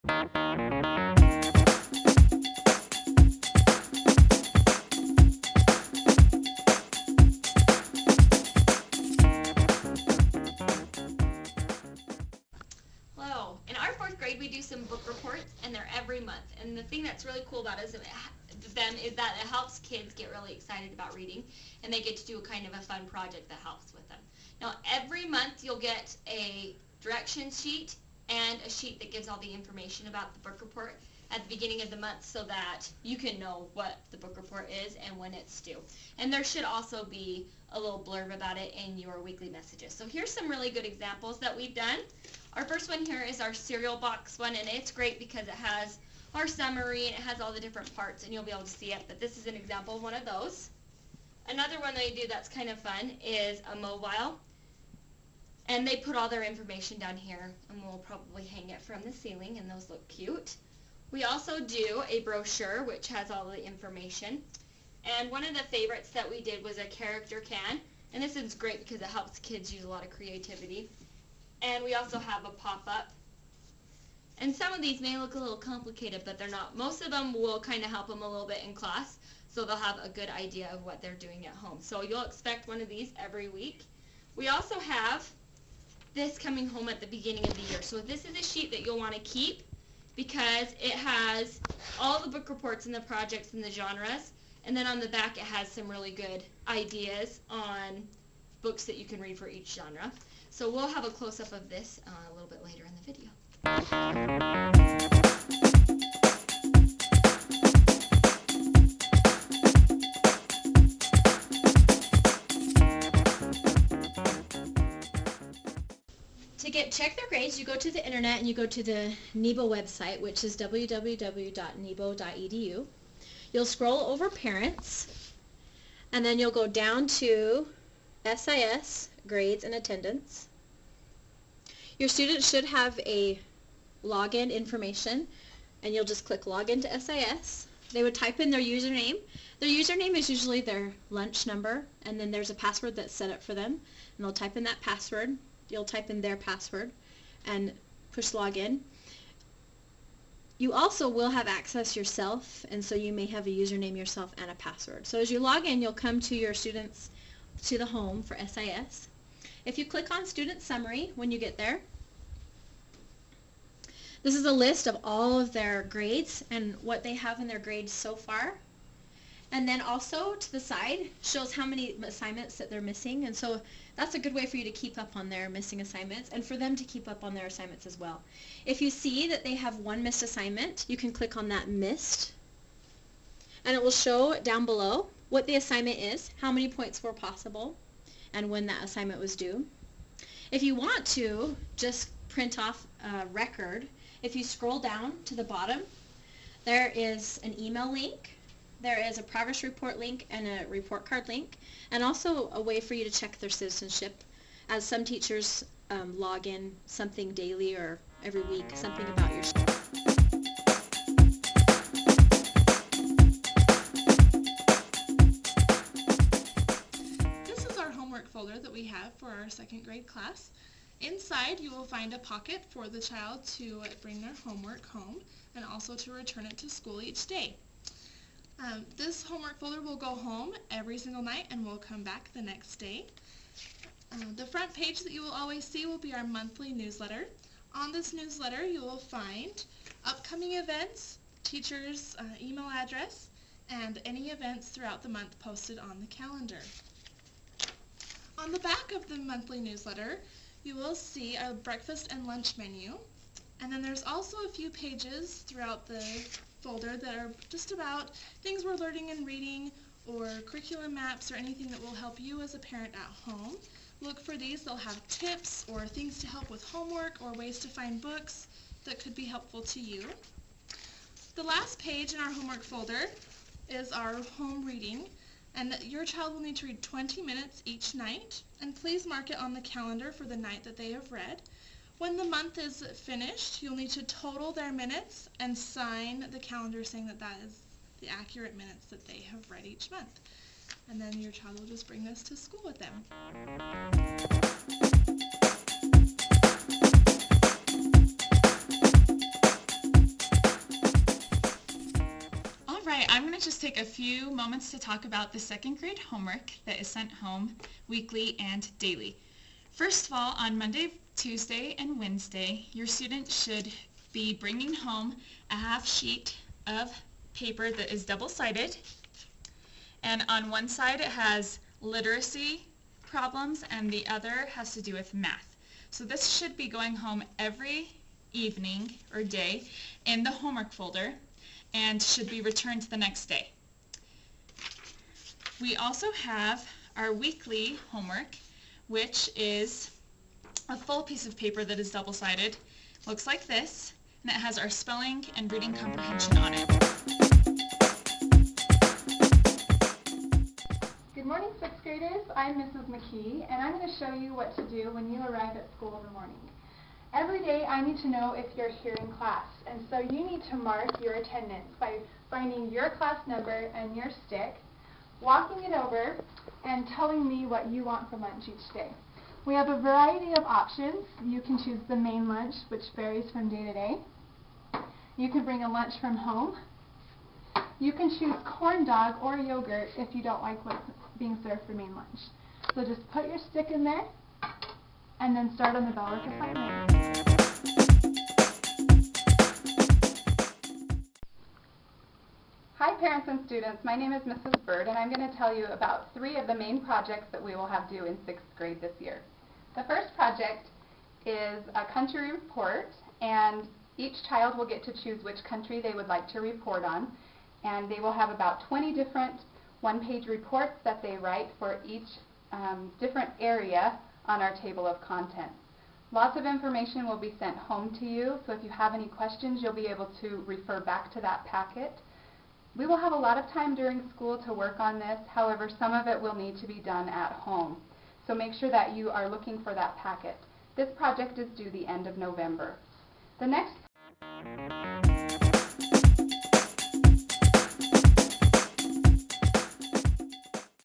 Hello. In our fourth grade, we do some book reports, and they're every month. And the thing that's really cool about them is that it helps kids get really excited about reading, and they get to do a kind of a fun project that helps with them. Now, every month you'll get a directions sheet and a sheet that gives all the information about the book report at the beginning of the month so that you can know what the book report is and when it's due. And there should also be a little blurb about it in your weekly messages. So here's some really good examples that we've done. Our first one here is our cereal box one, and it's great because it has our summary and it has all the different parts, and you'll be able to see it, but this is an example of one of those. Another one they do that's kind of fun is a mobile, and they put all their information down here, and we'll probably hang it from the ceiling, and those look cute. We also do a brochure which has all the information, and one of the favorites that we did was a character can, and this is great because it helps kids use a lot of creativity. And we also have a pop-up. And some of these may look a little complicated, but they're not. Most of them will kind of help them a little bit in class, so they'll have a good idea of what they're doing at home. So you'll expect one of these every week. We also have this coming home at the beginning of the year. So this is a sheet that you'll want to keep because it has all the book reports and the projects and the genres. And then on the back it has some really good ideas on books that you can read for each genre. So we'll have a close-up of this a little bit later in the video. To check their grades, you go to the internet and you go to the NEBO website, which is www.nebo.edu. You'll scroll over Parents, and then you'll go down to SIS, Grades and Attendance. Your students should have a login information, and you'll just click Login to SIS. They would type in their username. Their username is usually their lunch number, and then there's a password that's set up for them, and they'll type in that password. You'll type in their password and push Login. You also will have access yourself, and so you may have a username yourself and a password. So as you log in, you'll come to your students to the home for SIS. If you click on Student Summary when you get there, this is a list of all of their grades and what they have in their grades so far. And then also to the side shows how many assignments that they're missing, and so that's a good way for you to keep up on their missing assignments and for them to keep up on their assignments as well. If you see that they have one missed assignment, you can click on that missed, and it will show down below what the assignment is, how many points were possible, and when that assignment was due. If you want to just print off a record, if you scroll down to the bottom, there is an email link, there is a progress report link and a report card link, and also a way for you to check their citizenship, as some teachers log in something daily or every week, something about your folder that we have for our second grade class. Inside you will find a pocket for the child to bring their homework home and also to return it to school each day. This homework folder will go home every single night and will come back the next day. The front page that you will always see will be our monthly newsletter. On this newsletter you will find upcoming events, teachers' email address, and any events throughout the month posted on the calendar. On the back of the monthly newsletter, you will see our breakfast and lunch menu, and then there's also a few pages throughout the folder that are just about things we're learning and reading, or curriculum maps, or anything that will help you as a parent at home. Look for these. They'll have tips or things to help with homework or ways to find books that could be helpful to you. The last page in our homework folder is our home reading, and that your child will need to read 20 minutes each night, and please mark it on the calendar for the night that they have read. When the month is finished, you'll need to total their minutes and sign the calendar saying that that is the accurate minutes that they have read each month. And then your child will just bring this to school with them. I'm going to just take a few moments to talk about the second grade homework that is sent home weekly and daily. First of all, on Monday, Tuesday, and Wednesday, your student should be bringing home a half sheet of paper that is double-sided, and on one side it has literacy problems and the other has to do with math. So this should be going home every evening or day in the homework folder and should be returned the next day. We also have our weekly homework, which is a full piece of paper that is double-sided. Looks like this, and it has our spelling and reading comprehension on it. Good morning, 6th graders. I'm Mrs. McKee, and I'm going to show you what to do when you arrive at school in the morning. Every day I need to know if you're here in class, and so you need to mark your attendance by finding your class number and your stick, walking it over, and telling me what you want for lunch each day. We have a variety of options. You can choose the main lunch, which varies from day to day. You can bring a lunch from home. You can choose corn dog or yogurt if you don't like what's being served for main lunch. So just put your stick in there and then start on the bell work assignment. Hi parents and students, my name is Mrs. Bird and I'm going to tell you about 3 of the main projects that we will have due in 6th grade this year. The first project is a country report, and each child will get to choose which country they would like to report on, and they will have about 20 different one-page reports that they write for each different area on our table of contents. Lots of information will be sent home to you, so if you have any questions, you'll be able to refer back to that packet. We will have a lot of time during school to work on this, however, some of it will need to be done at home. So make sure that you are looking for that packet. This project is due the end of November. The next